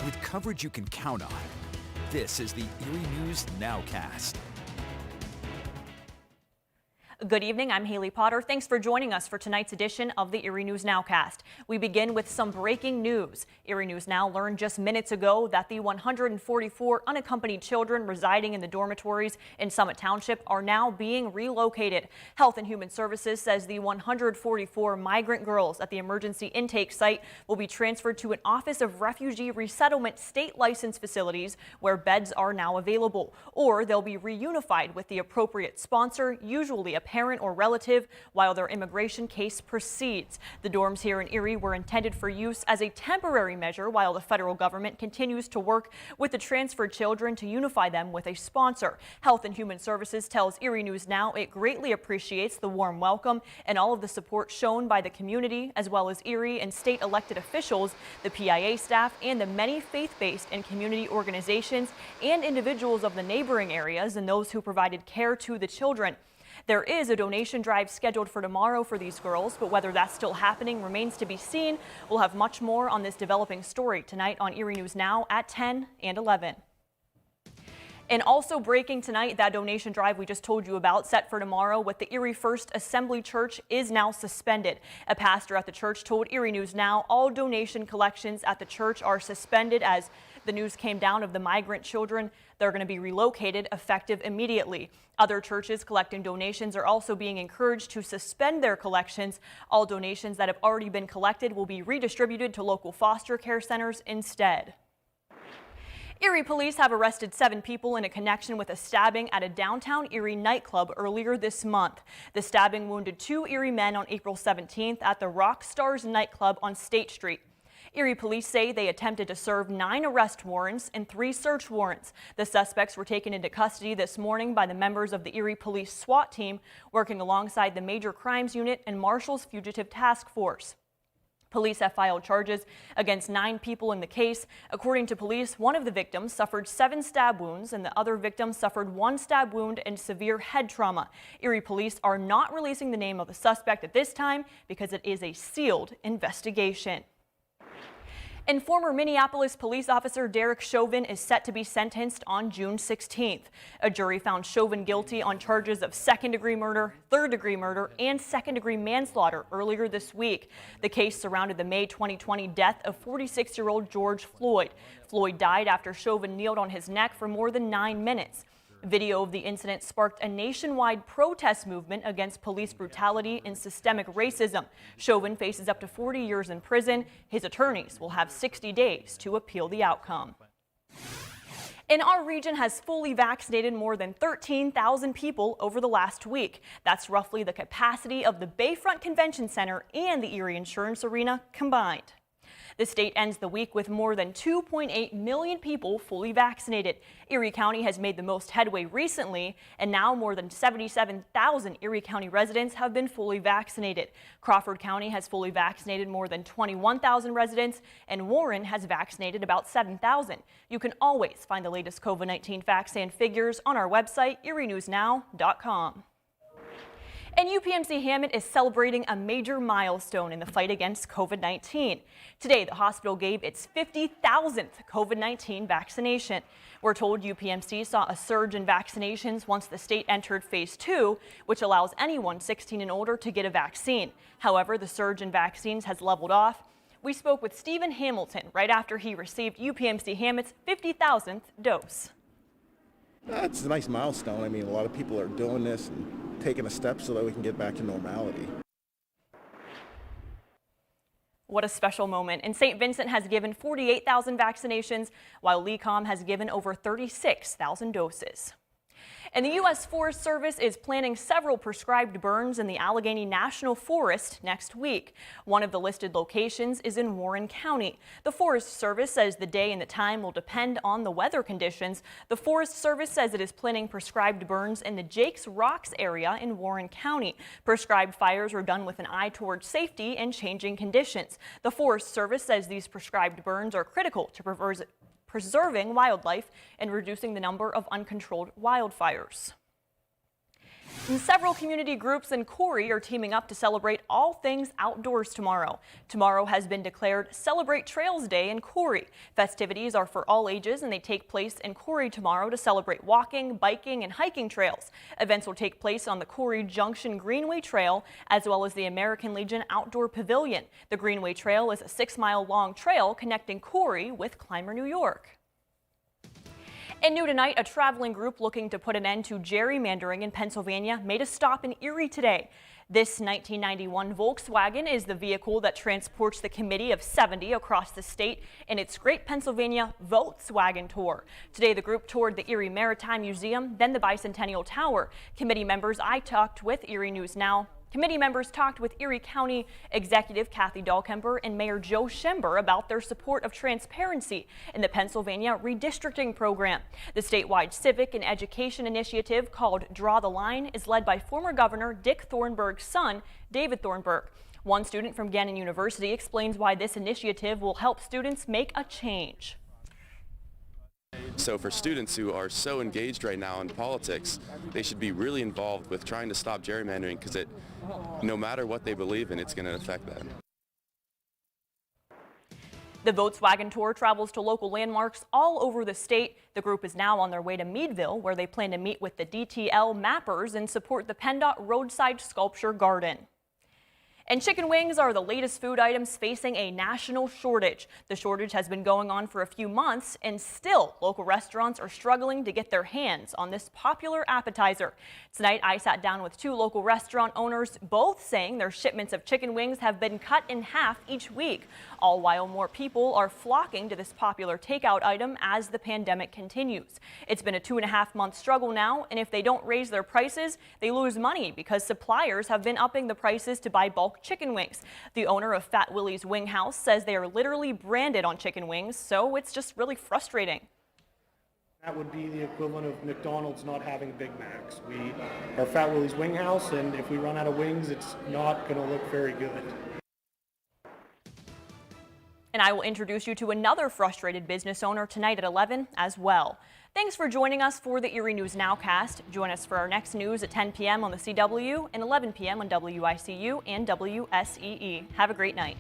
with coverage you can count on. This is the Erie News Nowcast. Good evening, I'm Haley Potter. Thanks for joining us for tonight's edition of the Erie News Nowcast. We begin with some breaking news. Erie News Now learned just minutes ago that the 144 unaccompanied children residing in the dormitories in Summit Township are now being relocated. Health and Human Services says the 144 migrant girls at the emergency intake site will be transferred to an Office of Refugee Resettlement state licensed facilities where beds are now available, or they'll be reunified with the appropriate sponsor, usually a parent or relative, while their immigration case proceeds. The dorms here in Erie were intended for use as a temporary measure while the federal government continues to work with the transferred children to unify them with a sponsor. Health and Human Services tells Erie News Now it greatly appreciates the warm welcome and all of the support shown by the community, as well as Erie and state elected officials, the PIA staff, and the many faith-based and community organizations and individuals of the neighboring areas and those who provided care to the children. There is a donation drive scheduled for tomorrow for these girls, but whether that's still happening remains to be seen. We'll have much more on this developing story tonight on Erie News Now at 10 and 11. And also breaking tonight, that donation drive we just told you about, set for tomorrow with the Erie First Assembly Church, is now suspended. A pastor at the church told Erie News Now all donation collections at the church are suspended as the news came down of the migrant children. They're going to be relocated effective immediately. Other churches collecting donations are also being encouraged to suspend their collections. All donations that have already been collected will be redistributed to local foster care centers instead. Erie police have arrested 7 people in a connection with a stabbing at a downtown Erie nightclub earlier this month. The stabbing wounded 2 Erie men on April 17th at the Rock Stars nightclub on State Street. Erie police say they attempted to serve 9 arrest warrants and 3 search warrants. The suspects were taken into custody this morning by the members of the Erie Police SWAT team working alongside the Major Crimes Unit and Marshall's Fugitive Task Force. Police have filed charges against 9 people in the case. According to police, one of the victims suffered 7 stab wounds and the other victim suffered 1 stab wound and severe head trauma. Erie police are not releasing the name of the suspect at this time because it is a sealed investigation. And former Minneapolis police officer Derek Chauvin is set to be sentenced on June 16th. A jury found Chauvin guilty on charges of second-degree murder, third-degree murder, and second-degree manslaughter earlier this week. The case surrounded the May 2020 death of 46-year-old George Floyd. Floyd died after Chauvin kneeled on his neck for more than 9 minutes. Video of the incident sparked a nationwide protest movement against police brutality and systemic racism. Chauvin faces up to 40 years in prison. His attorneys will have 60 days to appeal the outcome. And our region has fully vaccinated more than 13,000 people over the last week. That's roughly the capacity of the Bayfront Convention Center and the Erie Insurance Arena combined. The state ends the week with more than 2.8 million people fully vaccinated. Erie County has made the most headway recently, and now more than 77,000 Erie County residents have been fully vaccinated. Crawford County has fully vaccinated more than 21,000 residents, and Warren has vaccinated about 7,000. You can always find the latest COVID-19 facts and figures on our website, erienewsnow.com. And UPMC Hammond is celebrating a major milestone in the fight against COVID-19. Today, the hospital gave its 50,000th COVID-19 vaccination. We're told UPMC saw a surge in vaccinations once the state entered phase 2, which allows anyone 16 and older to get a vaccine. However, the surge in vaccines has leveled off. We spoke with Stephen Hamilton right after he received UPMC Hammond's 50,000th dose. It's a nice milestone. I mean, a lot of people are doing this and taking a step so that we can get back to normality. What a special moment. And St. Vincent has given 48,000 vaccinations, while LECOM has given over 36,000 doses. And the U.S. Forest Service is planning several prescribed burns in the Allegheny National Forest next week. One of the listed locations is in Warren County. The Forest Service says the day and the time will depend on the weather conditions. The Forest Service says it is planning prescribed burns in the Jakes Rocks area in Warren County. Prescribed fires are done with an eye towards safety and changing conditions. The Forest Service says these prescribed burns are critical to preserving wildlife and reducing the number of uncontrolled wildfires. And several community groups in Corey are teaming up to celebrate all things outdoors tomorrow. Tomorrow has been declared Celebrate Trails Day in Corey. Festivities are for all ages and they take place in Corey tomorrow to celebrate walking, biking, and hiking trails. Events will take place on the Corey Junction Greenway Trail as well as the American Legion Outdoor Pavilion. The Greenway Trail is a 6-mile-long trail connecting Corey with Clymer, New York. And new tonight, a traveling group looking to put an end to gerrymandering in Pennsylvania made a stop in Erie today. This 1991 Volkswagen is the vehicle that transports the committee of 70 across the state in its Great Pennsylvania Volkswagen Tour. Today, the group toured the Erie Maritime Museum, then the Bicentennial Tower. Committee members talked with Erie County Executive Kathy Dahlkemper and Mayor Joe Schember about their support of transparency in the Pennsylvania redistricting program. The statewide civic and education initiative called Draw the Line is led by former Governor Dick Thornburg's son, David Thornburg. One student from Gannon University explains why this initiative will help students make a change. So for students who are so engaged right now in politics, they should be really involved with trying to stop gerrymandering because no matter what they believe in, it's going to affect them. The Volkswagen Tour travels to local landmarks all over the state. The group is now on their way to Meadville, where they plan to meet with the DTL mappers and support the PennDOT Roadside Sculpture Garden. And chicken wings are the latest food items facing a national shortage. The shortage has been going on for a few months, and still local restaurants are struggling to get their hands on this popular appetizer. Tonight, I sat down with 2 local restaurant owners, both saying their shipments of chicken wings have been cut in half each week, all while more people are flocking to this popular takeout item as the pandemic continues. It's been a 2.5-month struggle now, and if they don't raise their prices, they lose money because suppliers have been upping the prices to buy bulk chicken wings. The owner of Fat Willie's Wing House says they are literally branded on chicken wings, so it's just really frustrating. That would be the equivalent of McDonald's not having Big Macs. We are Fat Willie's Wing House, and if we run out of wings, it's not going to look very good. And I will introduce you to another frustrated business owner tonight at 11 as well. Thanks for joining us for the Erie News Nowcast. Join us for our next news at 10 p.m. on the CW and 11 p.m. on WICU and WSEE. Have a great night.